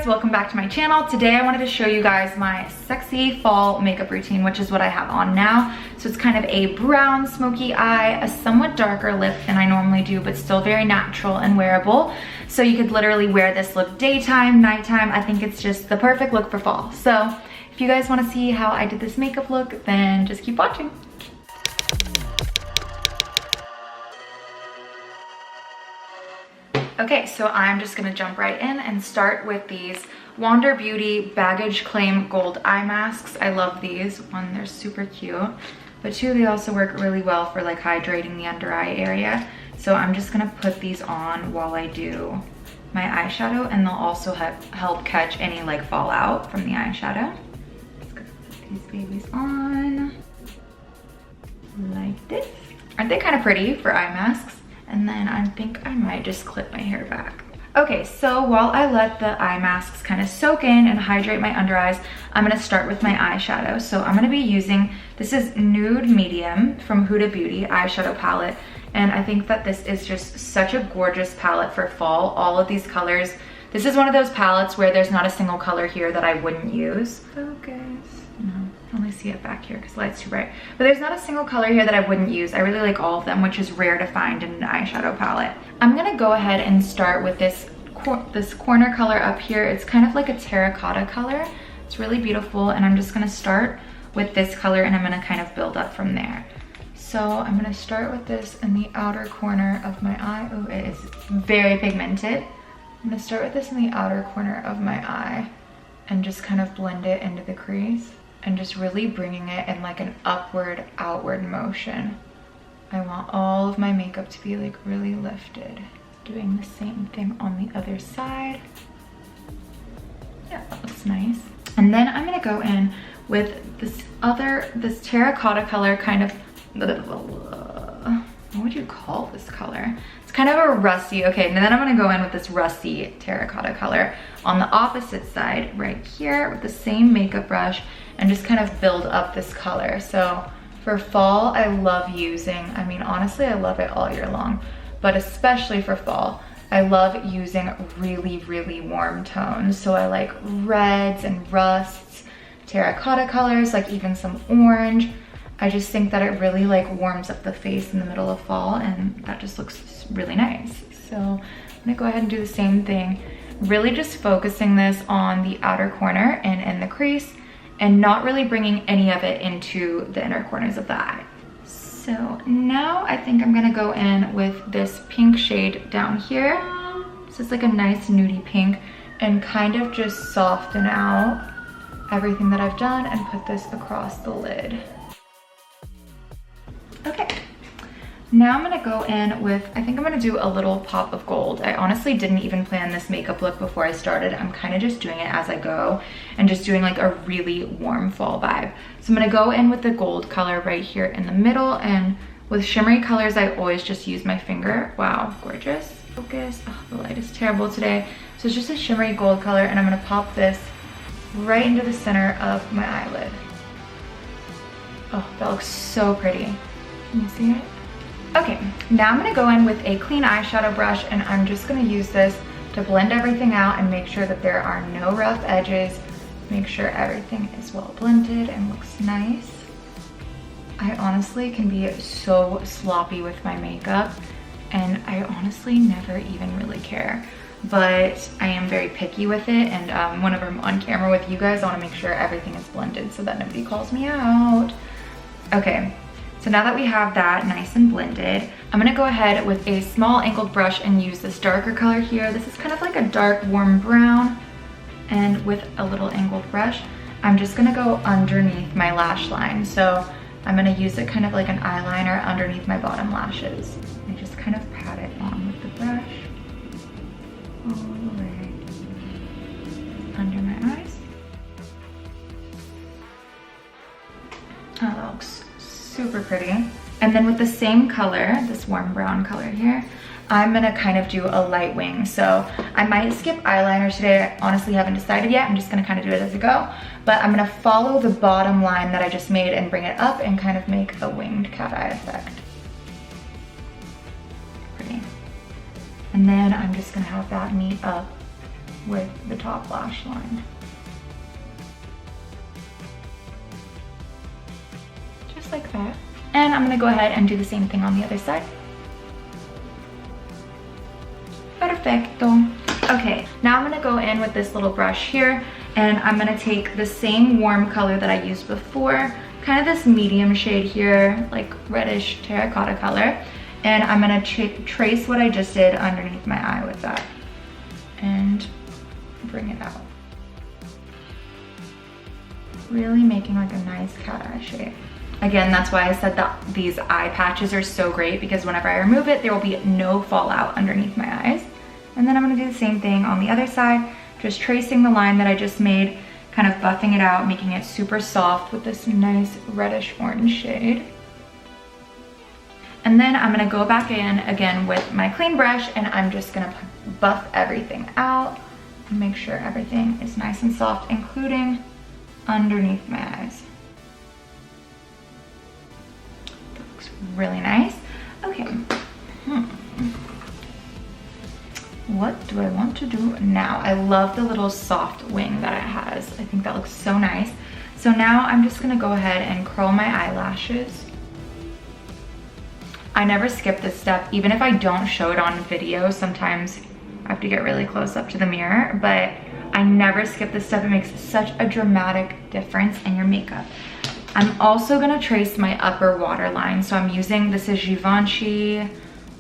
guys, welcome back to my channel. Today I wanted to show you guys my sexy fall makeup routine, which is what I have on now. So it's kind of a brown smoky eye, a somewhat darker lip than I normally do, but still very natural and wearable. So you could literally wear this look daytime, nighttime. I think it's just the perfect look for fall. So if you guys want to see how I did this makeup look, then just keep watching. Okay, so I'm just gonna jump right in and start with these Wander Beauty Baggage Claim Gold Eye Masks. I love these. One, they're super cute, but two, they also work really well for like hydrating the under eye area. So I'm just gonna put these on while I do my eyeshadow, and they'll also help catch any like fallout from the eyeshadow. Just gonna put these babies on like this. Aren't they kind of pretty for eye masks? And then I think I might just clip my hair back. Okay, so while I let the eye masks kind of soak in and hydrate my under eyes, I'm gonna start with my eyeshadow. So I'm gonna be using, this is Nude Medium from Huda Beauty eyeshadow palette. And I think that this is just such a gorgeous palette for fall. All of these colors. This is one of those palettes where there's not a single color here that I wouldn't use. Focus. No, I only see it back here because the light's too bright. But there's not a single color here that I wouldn't use. I really like all of them, which is rare to find in an eyeshadow palette. I'm gonna go ahead and start with this corner color up here. It's kind of like a terracotta color. It's really beautiful, and I'm just gonna start with this color and I'm gonna kind of build up from there. So I'm gonna start with this in the outer corner of my eye. Oh, it is very pigmented. I'm gonna start with this in the outer corner of my eye and just kind of blend it into the crease. And just really bringing it in like an upward, outward motion. I want all of my makeup to be like really lifted. Doing the same thing on the other side. Yeah, that looks nice. And then I'm gonna go in with this terracotta color, kind of, what would you call this color? It's kind of a rusty, okay, and then I'm gonna go in with this rusty terracotta color on the opposite side right here with the same makeup brush and just kind of build up this color. So for fall, I love using, I mean, honestly, I love it all year long, but especially for fall, I love using really, really warm tones. So I like reds and rusts, terracotta colors, like even some orange. I just think that it really like warms up the face in the middle of fall, and that just looks really nice. So I'm gonna go ahead and do the same thing. Really just focusing this on the outer corner and in the crease, and not really bringing any of it into the inner corners of the eye. So now I think I'm gonna go in with this pink shade down here. This is like a nice nudie pink, and kind of just soften out everything that I've done and put this across the lid. Okay, now I'm gonna go in with, I think I'm gonna do a little pop of gold. I honestly didn't even plan this makeup look before I started. I'm kind of just doing it as I go and just doing like a really warm fall vibe. So I'm gonna go in with the gold color right here in the middle, and with shimmery colors, I always just use my finger. Wow, gorgeous. Focus, oh, the light is terrible today. So it's just a shimmery gold color, and I'm gonna pop this right into the center of my eyelid. Oh, that looks so pretty. Can you see it? Okay, now I'm gonna go in with a clean eyeshadow brush, and I'm just gonna use this to blend everything out and make sure that there are no rough edges. Make sure everything is well blended and looks nice. I honestly can be so sloppy with my makeup, and I honestly never even really care. But I am very picky with it, and whenever I'm on camera with you guys, I wanna make sure everything is blended so that nobody calls me out. Okay. So now that we have that nice and blended, I'm gonna go ahead with a small angled brush and use this darker color here. This is kind of like a dark warm brown, and with a little angled brush, I'm just gonna go underneath my lash line. So I'm gonna use it kind of like an eyeliner underneath my bottom lashes. I just kind of pat it on with the brush all the way under my eyes. Oh, that looks super pretty. And then with the same color, this warm brown color here, I'm gonna kind of do a light wing. So I might skip eyeliner today. I honestly haven't decided yet. I'm just gonna kind of do it as I go. But I'm gonna follow the bottom line that I just made and bring it up and kind of make a winged cat eye effect. Pretty. And then I'm just gonna have that meet up with the top lash line. Just like that. And I'm gonna go ahead and do the same thing on the other side. Perfecto. Okay, now I'm gonna go in with this little brush here, and I'm gonna take the same warm color that I used before, kind of this medium shade here, like reddish terracotta color, and I'm gonna trace what I just did underneath my eye with that and bring it out. Really making like a nice cat eye shape. Again, that's why I said that these eye patches are so great, because whenever I remove it, there will be no fallout underneath my eyes. And then I'm gonna do the same thing on the other side, just tracing the line that I just made, kind of buffing it out, making it super soft with this nice reddish orange shade. And then I'm gonna go back in again with my clean brush, and I'm just gonna buff everything out and make sure everything is nice and soft, including underneath my eyes. That looks really nice. Okay. What do I want to do now? I love the little soft wing that it has. I think that looks so nice. So now I'm just gonna go ahead and curl my eyelashes. I never skip this step, even if I don't show it on video. Sometimes I have to get really close up to the mirror, but I never skip this step. It makes such a dramatic difference in your makeup. I'm also gonna trace my upper waterline. So I'm using, this is Givenchy.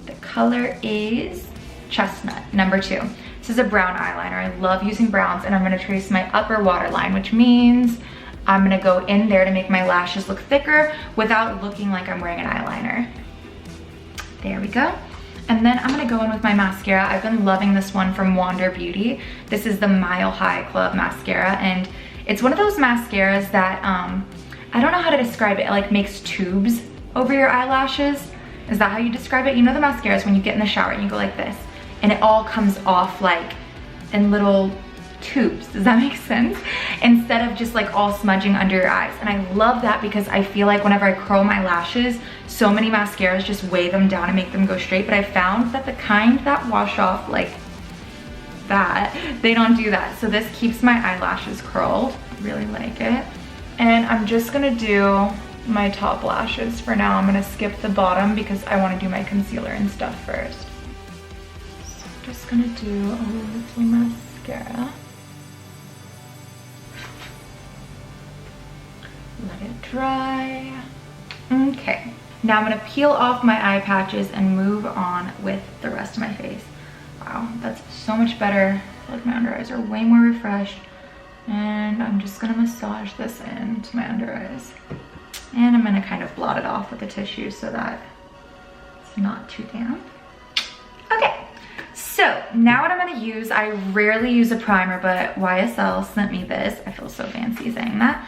The color is Chestnut, number 2. This is a brown eyeliner. I love using browns, and I'm gonna trace my upper waterline, which means I'm gonna go in there to make my lashes look thicker without looking like I'm wearing an eyeliner. There we go. And then I'm gonna go in with my mascara. I've been loving this one from Wander Beauty. This is the Mile High Club mascara, and it's one of those mascaras that, I don't know how to describe it. It like makes tubes over your eyelashes. Is that how you describe it? You know the mascaras when you get in the shower and you go like this, and it all comes off like in little tubes. Does that make sense? Instead of just like all smudging under your eyes. And I love that, because I feel like whenever I curl my lashes, so many mascaras just weigh them down and make them go straight. But I found that the kind that wash off like that, they don't do that. So this keeps my eyelashes curled. I really like it. And I'm just gonna do my top lashes for now. I'm gonna skip the bottom because I wanna do my concealer and stuff first. So I'm just gonna do a little mascara. Let it dry. Okay, now I'm gonna peel off my eye patches and move on with the rest of my face. Wow, that's so much better. I feel like my under eyes are way more refreshed. And I'm just gonna massage this into my under eyes. And I'm gonna kind of blot it off with a tissue so that it's not too damp. Okay, so now what I'm gonna use, I rarely use a primer, but YSL sent me this. I feel so fancy saying that.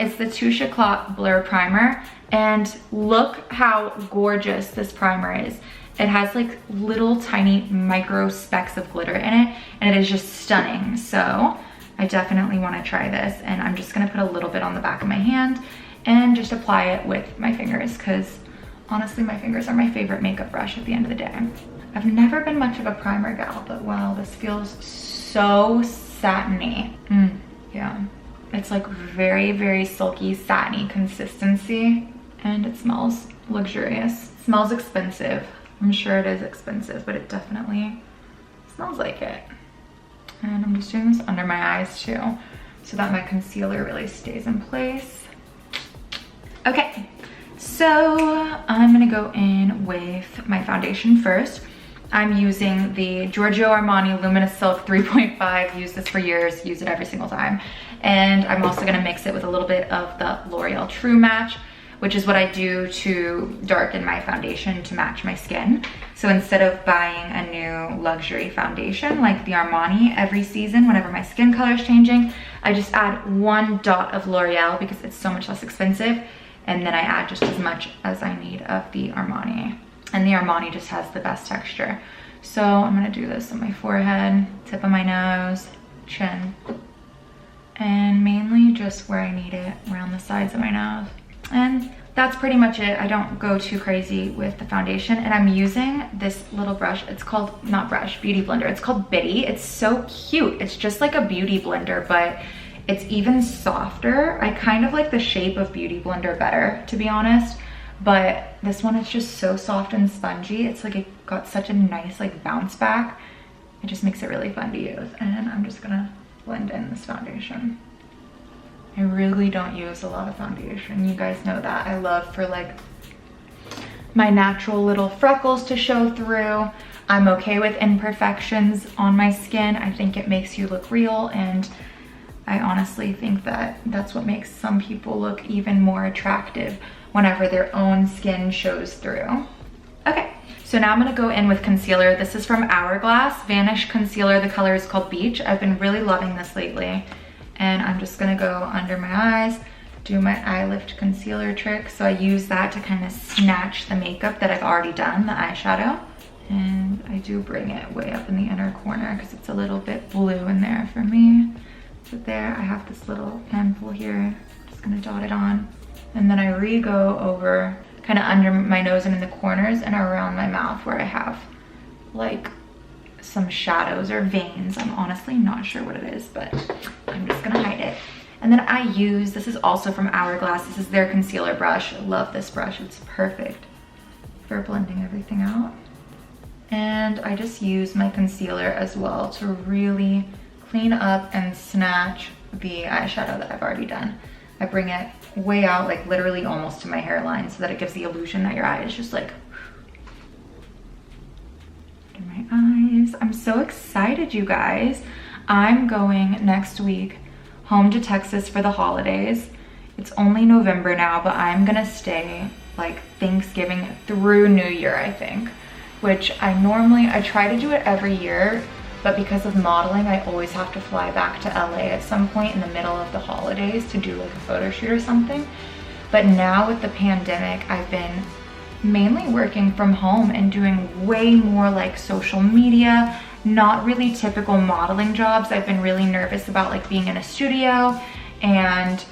It's the Touche Éclat Blur Primer, and look how gorgeous this primer is. It has like little tiny micro specks of glitter in it, and it is just stunning. So I definitely wanna try this, and I'm just gonna put a little bit on the back of my hand and just apply it with my fingers, because honestly my fingers are my favorite makeup brush at the end of the day. I've never been much of a primer gal, but wow, this feels so satiny. Yeah, it's like very, very silky, satiny consistency, and it smells luxurious. It smells expensive. I'm sure it is expensive, but it definitely smells like it. And I'm just doing this under my eyes too, so that my concealer really stays in place. Okay, so I'm gonna go in with my foundation first. I'm using the Giorgio Armani Luminous Silk 3.5. Used this for years, use it every single time. And I'm also gonna mix it with a little bit of the L'Oreal True Match, which is what I do to darken my foundation to match my skin. So instead of buying a new luxury foundation like the Armani every season whenever my skin color is changing, I just add 1 dot of L'Oreal because it's so much less expensive, and then I add just as much as I need of the Armani. And the Armani just has the best texture. So I'm gonna do this on my forehead, tip of my nose, chin, and mainly just where I need it, around the sides of my nose. And that's pretty much it. I don't go too crazy with the foundation, and I'm using this little brush. It's called, not brush, beauty blender. It's called Bitty. It's so cute. It's just like a beauty blender, but it's even softer. I kind of like the shape of beauty blender better, to be honest, but this one is just so soft and spongy. It's like it got such a nice like bounce back. It just makes it really fun to use. And I'm just gonna blend in this foundation. I really don't use a lot of foundation. You guys know that. I love for like my natural little freckles to show through. I'm okay with imperfections on my skin. I think it makes you look real, and I honestly think that that's what makes some people look even more attractive whenever their own skin shows through. Okay, so now I'm gonna go in with concealer. This is from Hourglass Vanish Concealer. The color is called Beach. I've been really loving this lately. And I'm just gonna go under my eyes, do my eye lift concealer trick. So I use that to kind of snatch the makeup that I've already done, the eyeshadow. And I do bring it way up in the inner corner because it's a little bit blue in there for me. So there, I have this little handful here. Just gonna dot it on. And then I re-go over kind of under my nose and in the corners and around my mouth where I have like some shadows or veins. I'm honestly not sure what it is, but I'm just gonna hide it. And then I use, this is also from Hourglass. This is their concealer brush. I love this brush. It's perfect for blending everything out. And I just use my concealer as well to really clean up and snatch the eyeshadow that I've already done. I bring it way out, like literally almost to my hairline, so that it gives the illusion that your eye is just like in my eyes. I'm so excited, you guys. I'm going next week home to Texas for the holidays. It's only November now, but I'm gonna stay like Thanksgiving through New Year, I think, which I try to do it every year, but because of modeling, I always have to fly back to LA at some point in the middle of the holidays to do like a photo shoot or something. But now with the pandemic, I've been mainly working from home and doing way more like social media, not really typical modeling jobs. I've been really nervous about like being in a studio, and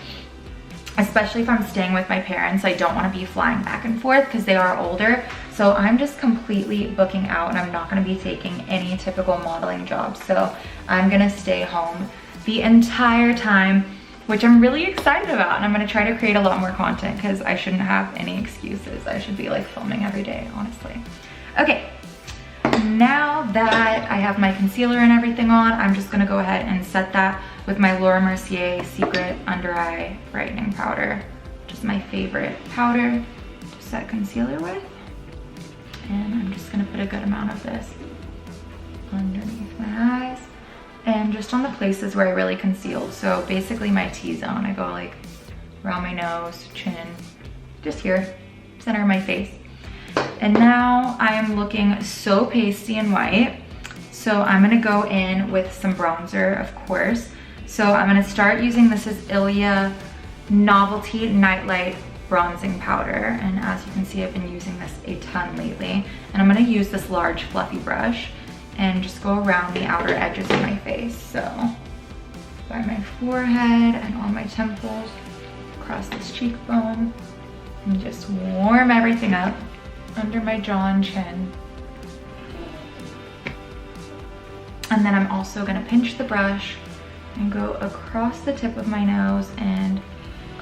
especially if I'm staying with my parents, I don't want to be flying back and forth because they are older. So I'm just completely booking out, and I'm not going to be taking any typical modeling jobs. So I'm going to stay home the entire time, which I'm really excited about. And I'm going to try to create a lot more content because I shouldn't have any excuses. I should be like filming every day, honestly. Okay, now that I have my concealer and everything on, I'm just going to go ahead and set that with my Laura Mercier Secret Under Eye Brightening Powder, which is my favorite powder to set concealer with. And I'm just gonna put a good amount of this underneath my eyes and just on the places where I really concealed. So basically my T-zone. I go like around my nose, chin, just here, center of my face. And now I am looking so pasty and white. So I'm gonna go in with some bronzer, of course. So I'm gonna start using, this is Ilia Novelty Nightlight Bronzing Powder. And as you can see, I've been using this a ton lately. And I'm gonna use this large fluffy brush and just go around the outer edges of my face. So by my forehead and on my temples, across this cheekbone, and just warm everything up under my jaw and chin. And then I'm also gonna pinch the brush and go across the tip of my nose and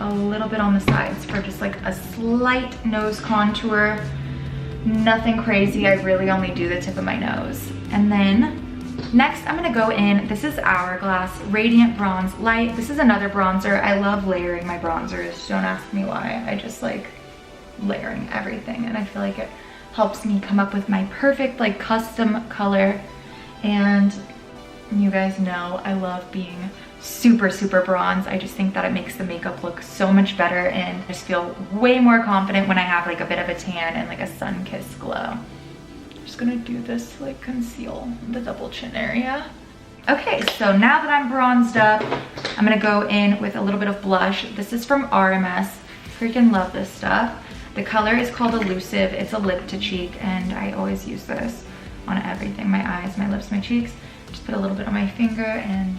a little bit on the sides for just like a slight nose contour. Nothing crazy, I really only do the tip of my nose. And then next I'm gonna go in, this is Hourglass Radiant Bronze Light. This is another bronzer. I love layering my bronzers. Don't ask me why. I just like layering everything, and I feel like it helps me come up with my perfect like custom color. And you guys know I love being super bronze. I just think that it makes the makeup look so much better, and I just feel way more confident when I have like a bit of a tan and like a sun-kissed glow. I'm just gonna do this to like conceal the double chin area. Okay, so now that I'm bronzed up, I'm gonna go in with a little bit of blush. This is from RMS. Freaking love this stuff. The color is called Elusive. It's a lip to cheek, and I always use this on everything. My eyes, my lips, my cheeks. Just put a little bit on my finger and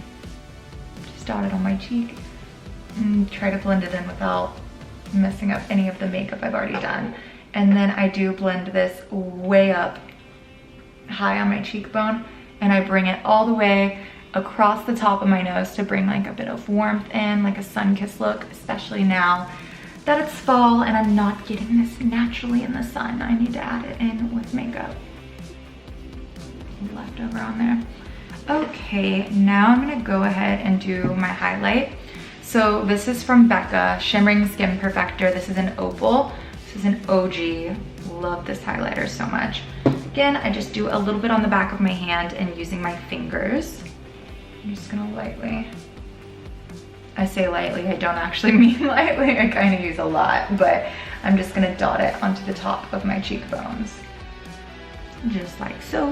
just dot it on my cheek and try to blend it in without messing up any of the makeup I've already done. And then I do blend this way up high on my cheekbone, and I bring it all the way across the top of my nose to bring like a bit of warmth in, like a sun-kissed look, especially now that it's fall and I'm not getting this naturally in the sun. I need to add it in with makeup. Leftover on there. Okay, now I'm gonna go ahead and do my highlight. So this is from Becca, Shimmering Skin Perfector. This is an opal. This is an OG. Love this highlighter so much. Again, I just do a little bit on the back of my hand and using my fingers. I'm just gonna lightly, I say lightly, I don't actually mean lightly, I kind of use a lot, but I'm just gonna dot it onto the top of my cheekbones. Just like so.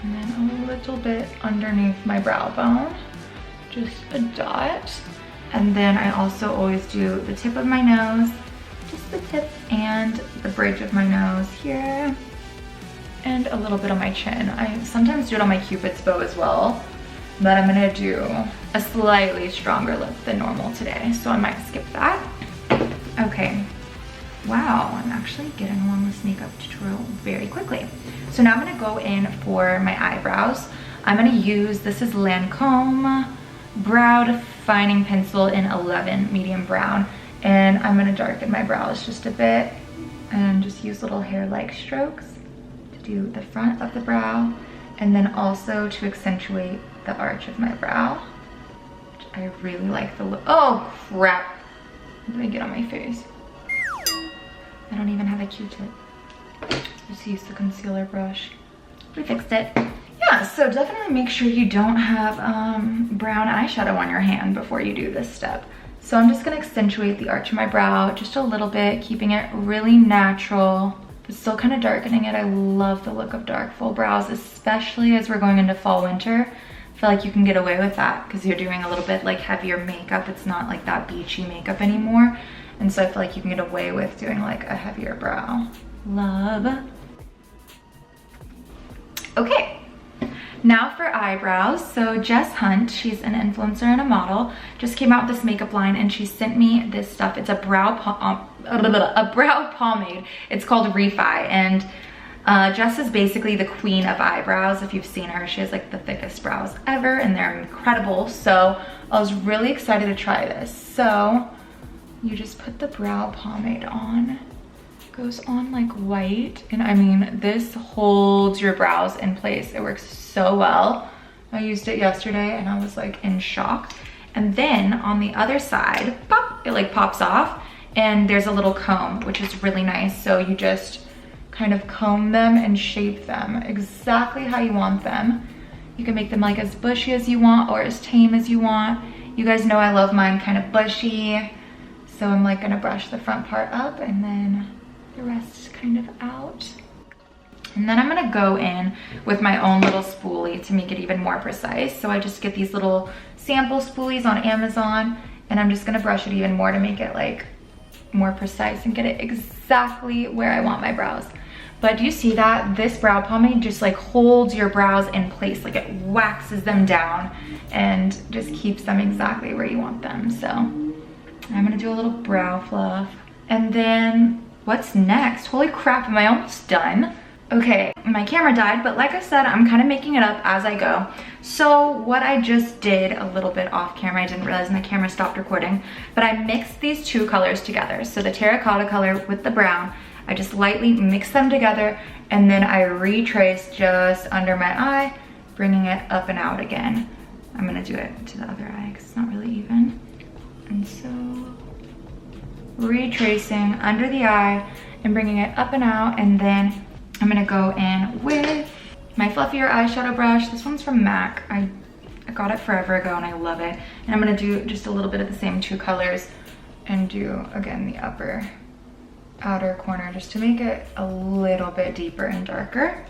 And then a little bit underneath my brow bone, just a dot. And then I also always do the tip of my nose, just the tip and the bridge of my nose here, and a little bit on my chin. I sometimes do it on my Cupid's bow as well, but I'm gonna do a slightly stronger lip than normal today, so I might skip that. Okay, wow, I'm actually getting along this makeup tutorial very quickly. So now I'm gonna go in for my eyebrows. I'm gonna use, this is Lancome Brow Defining Pencil in 11 medium brown, and I'm gonna darken my brows just a bit and just use little hair-like strokes to do the front of the brow, and then also to accentuate the arch of my brow. I really like the look. Oh crap, what did I get on my face? I don't even have a Q-tip. Just use the concealer brush. We fixed it. Yeah, so definitely make sure you don't have brown eyeshadow on your hand before you do this step. So I'm just gonna accentuate the arch of my brow just a little bit, keeping it really natural, but still kind of darkening it. I love the look of dark full brows, especially as we're going into fall winter. I feel like you can get away with that because you're doing a little bit like heavier makeup. It's not like that beachy makeup anymore. And so I feel like you can get away with doing like a heavier brow. Love. Okay, now for eyebrows. So Jess Hunt, she's an influencer and a model, just came out with this makeup line and she sent me this stuff. It's a brow pomade. It's called Refi, and Jess is basically the queen of eyebrows. If you've seen her, she has like the thickest brows ever and they're incredible. So I was really excited to try this. So you just put the brow pomade on. Goes on like white, and I mean, this holds your brows in place. It works so well. I used it yesterday and I was like in shock. And then on the other side, pop, it like pops off and there's a little comb, which is really nice. So you just kind of comb them and shape them exactly how you want them. You can make them like as bushy as you want or as tame as you want. You guys know I love mine kind of bushy. So I'm like gonna brush the front part up and then the rest kind of out. And then I'm gonna go in with my own little spoolie to make it even more precise. So I just get these little sample spoolies on Amazon and I'm just gonna brush it even more to make it like more precise and get it exactly where I want my brows. But do you see that? This brow pomade just like holds your brows in place, like it waxes them down and just keeps them exactly where you want them. So I'm gonna do a little brow fluff. And then what's next? Holy crap, am I almost done? Okay, my camera died, but like I said, I'm kind of making it up as I go. So what I just did a little bit off camera, I didn't realize my camera stopped recording, but I mixed these two colors together. So the terracotta color with the brown, I just lightly mix them together and then I retrace just under my eye, bringing it up and out again. I'm gonna do it to the other eye because it's not really even. And so retracing under the eye and bringing it up and out, and then I'm gonna go in with my fluffier eyeshadow brush. This one's from MAC. I got it forever ago and I love it. And I'm gonna do just a little bit of the same two colors and do again the outer corner just to make it a little bit deeper and darker.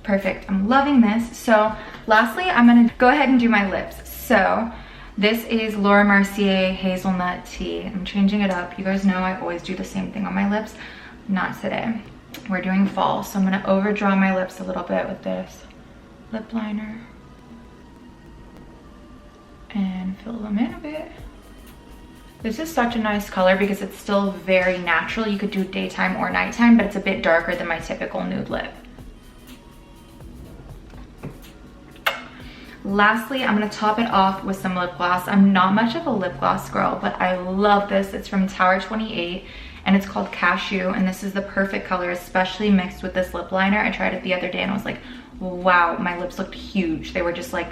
Perfect, I'm loving this. So lastly, I'm gonna go ahead and do my lips. So this is Laura Mercier Hazelnut Tea. I'm changing it up. You guys know I always do the same thing on my lips. Not today. We're doing fall, so I'm gonna overdraw my lips a little bit with this lip liner. and fill them in a bit. This is such a nice color because it's still very natural. You could do daytime or nighttime, but it's a bit darker than my typical nude lip. Lastly, I'm gonna top it off with some lip gloss. I'm not much of a lip gloss girl, but I love this. It's from Tower 28 and it's called Cashew, and this is the perfect color, especially mixed with this lip liner. I tried it the other day and I was like, wow, my lips looked huge. They were just like,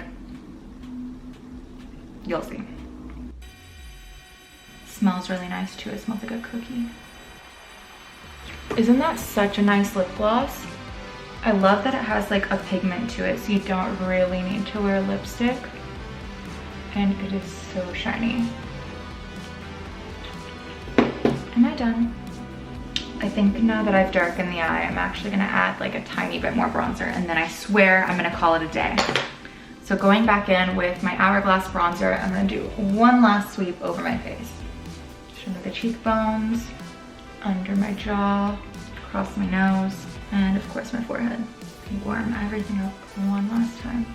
you'll see. Smells really nice too. It smells like a cookie. Isn't that such a nice lip gloss? I love that it has like a pigment to it, so you don't really need to wear lipstick. And it is so shiny. Am I done? I think now that I've darkened the eye, I'm actually gonna add like a tiny bit more bronzer, and then I swear I'm gonna call it a day. So going back in with my Hourglass bronzer, I'm gonna do one last sweep over my face. Shimmer the cheekbones, under my jaw, across my nose, and of course my forehead. Warm everything up one last time.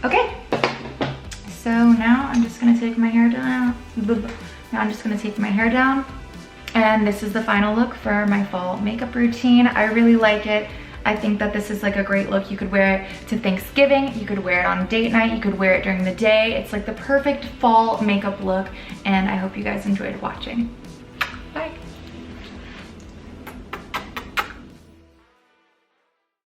Okay, so now I'm just gonna take my hair down. And this is the final look for my fall makeup routine. I really like it. I think that this is like a great look. You could wear it to Thanksgiving, you could wear it on date night, you could wear it during the day. It's like the perfect fall makeup look, and I hope you guys enjoyed watching.